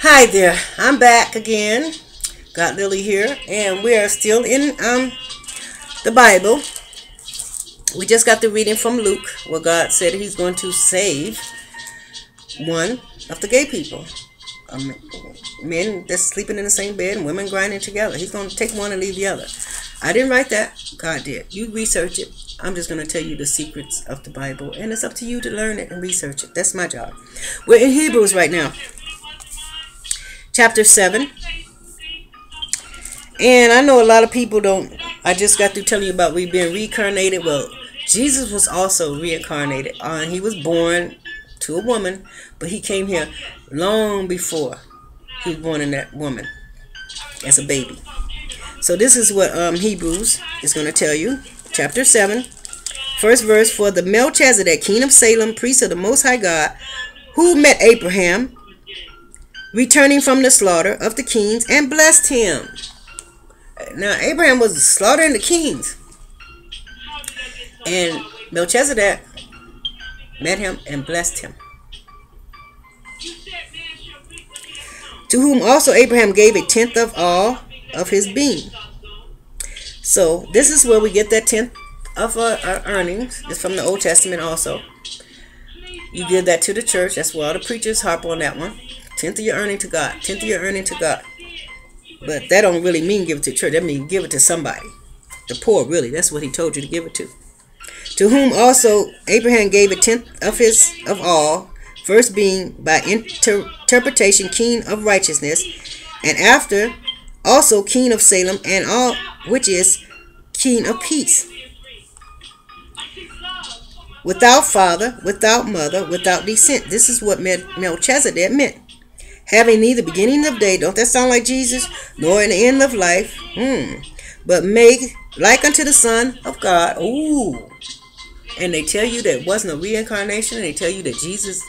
Hi there, I'm back again. Got Lily here, and we are still in the Bible. We just got the reading from Luke, where God said He's going to save one of the gay people, men that's sleeping in the same bed and women grinding together. He's going to take one and leave the other. I didn't write that. God did. You research it. I'm just going to tell you the secrets of the Bible, and it's up to you to learn it and research it. That's my job. We're in Hebrews right now. Chapter 7. And I know a lot of people don't. I just got through telling you about we being reincarnated. Well, Jesus was also reincarnated. He was born to a woman, but He came here long before He was born in that woman as a baby. So this is what Hebrews is going to tell you. Chapter 7, first verse. For the Melchisedec, king of Salem, priest of the Most High God, who met Abraham, returning from the slaughter of the kings, and blessed him. Now, Abraham was slaughtering the kings. And Melchizedek met him and blessed him. To whom also Abraham gave a tenth of all of his being. So, this is where we get that tenth of our earnings. It's from the Old Testament also. You give that to the church. That's where all the preachers harp on that one. Tenth of your earning to God. Tenth of your earning to God. But that don't really mean give it to church. That means give it to somebody. The poor, really. That's what He told you to give it to. To whom also Abraham gave a tenth of all, first being by interpretation king of righteousness, and after also king of Salem, and all which is king of peace. Without father, without mother, without descent. This is what Melchizedek meant. Having neither beginning of day, don't that sound like Jesus, nor an end of life, but made like unto the Son of God. Ooh. And they tell you that it wasn't a reincarnation, and they tell you that Jesus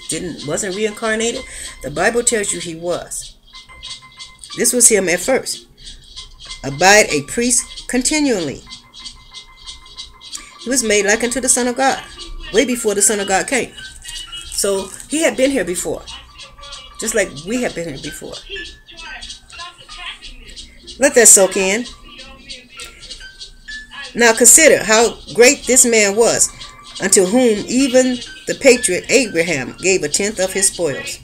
wasn't reincarnated. The Bible tells you He was. This was Him at first. Abide a priest continually. He was made like unto the Son of God, way before the Son of God came. So He had been here before, just like we have been here before. Let that soak in. Now consider how great this man was, unto whom even the patriarch Abraham gave a tenth of his spoils.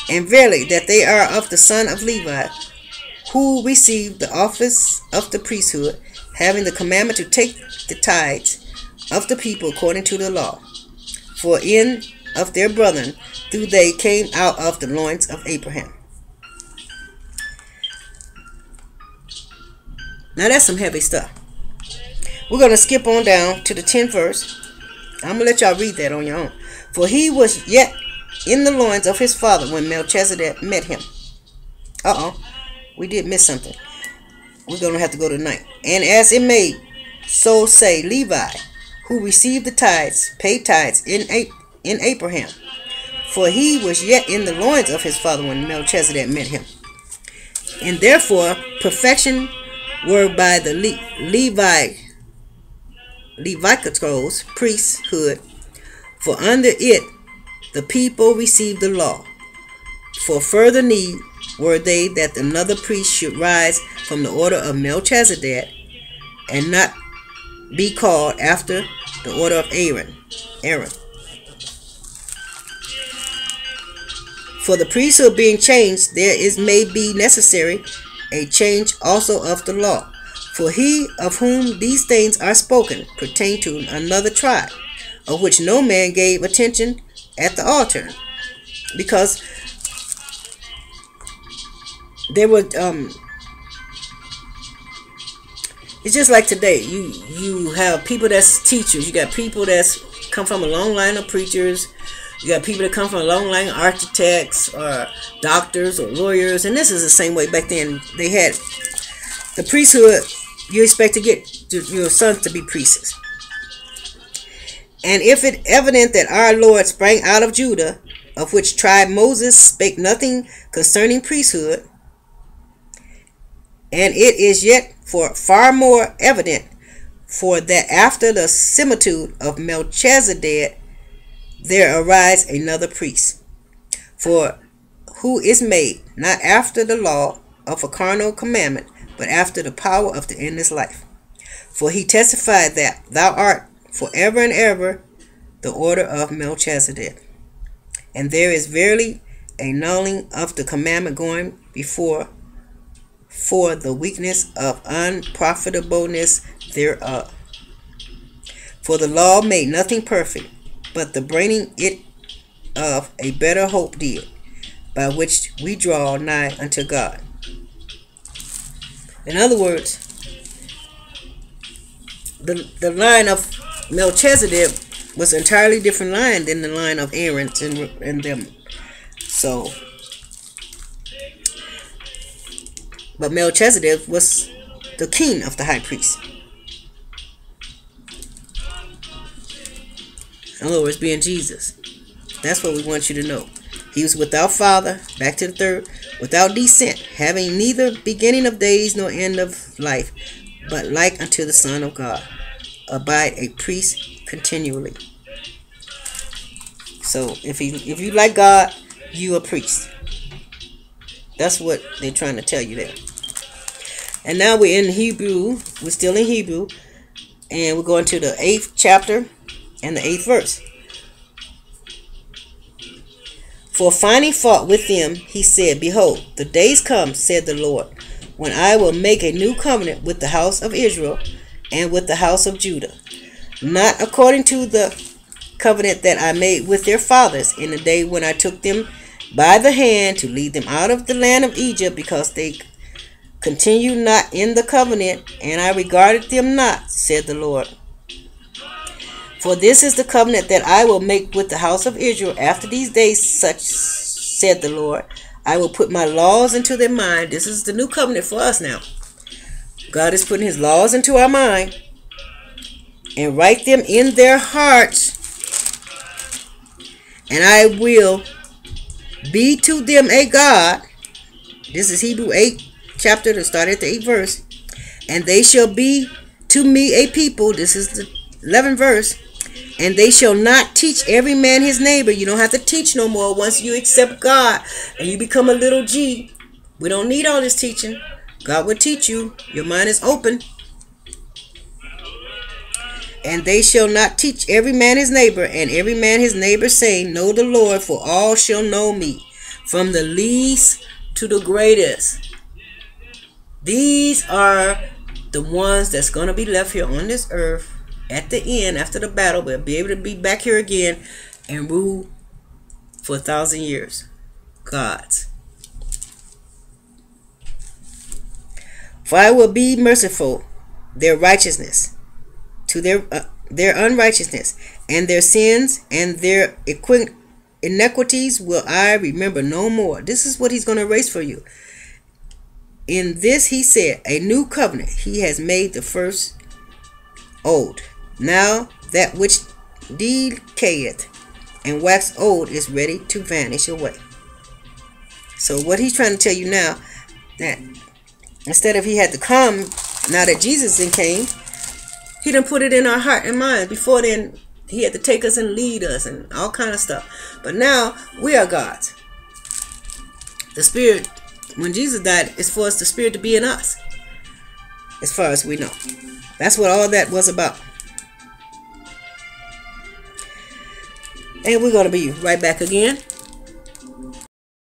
And verily that they are of the son of Levi, who received the office of the priesthood, having the commandment to take the tithes of the people according to the law. For in of their brethren through they came out of the loins of Abraham. Now that's some heavy stuff. We're going to skip on down to the 10th verse. I'm going to let y'all read that on your own. For he was yet in the loins of his father when Melchizedek met him. We did miss something. We're going to have to go to 9. And as it may so say Levi, who received the tithes, paid tithes in Abraham. For he was yet in the loins of his father when Melchizedek met him. And therefore perfection were by the Leviticus priesthood, for under it the people received the law. For further need were they that another priest should rise from the order of Melchizedek, and not be called after the order of Aaron. For the priesthood being changed, there may be necessary a change also of the law. For he of whom these things are spoken pertain to another tribe, of which no man gave attention at the altar, because they were it's just like today. You have people that's teachers. You got people that's come from a long line of preachers. You got people that come from a long line of architects or doctors or lawyers. And this is the same way back then. They had the priesthood. You expect to get your sons to be priests. And if it evident that our Lord sprang out of Judah, of which tribe Moses spake nothing concerning priesthood, and it is yet for far more evident, for that after the similitude of Melchizedek there arise another priest, for who is made, not after the law of a carnal commandment, but after the power of the endless life. For he testified that thou art forever and ever the order of Melchisedec. And there is verily a nulling of the commandment going before for the weakness of unprofitableness thereof. For the law made nothing perfect, but the bringing it of a better hope did, by which we draw nigh unto God. In other words, the line of Melchizedek was an entirely different line than the line of Aaron and them. So, but Melchizedek was the king of the high priest. In other words, being Jesus. That's what we want you to know. He was without father, back to the third, without descent, having neither beginning of days nor end of life, but like unto the Son of God, abide a priest continually. So if you like God, you a priest. That's what they're trying to tell you there. And now we're in Hebrew. We're still in Hebrew, and we're going to the 8th chapter and the 8th verse. For finding fault with them, he said, Behold, the days come, said the Lord, when I will make a new covenant with the house of Israel and with the house of Judah, not according to the covenant that I made with their fathers in the day when I took them by the hand to lead them out of the land of Egypt, because they continued not in the covenant, and I regarded them not, said the Lord. For this is the covenant that I will make with the house of Israel after these days, such said the Lord. I will put my laws into their mind. This is the new covenant for us now. God is putting his laws into our mind and write them in their hearts. And I will be to them a God. This is Hebrew 8 chapter to start at the 8th verse. And they shall be to me a people. This is the 11th verse. And they shall not teach every man his neighbor. You don't have to teach no more once you accept God and you become a little G. We don't need all this teaching. God will teach you. Your mind is open. And they shall not teach every man his neighbor, and every man his neighbor, saying, Know the Lord, for all shall know me, from the least to the greatest. These are the ones that's going to be left here on this earth. At the end, after the battle, we'll be able to be back here again and rule for 1,000 years. God's. For I will be merciful, their righteousness, to their unrighteousness, and their sins and their iniquities will I remember no more. This is what he's going to erase for you. In this he said, a new covenant he has made, the first old. Now that which decayeth and wax old is ready to vanish away. So what he's trying to tell you now, that instead of he had to come, now that Jesus then came, he done put it in our heart and mind. Before then, he had to take us and lead us and all kind of stuff. But now we are God's. The Spirit, when Jesus died, is for us, the Spirit to be in us, as far as we know. That's what all that was about. And we're going to be right back again.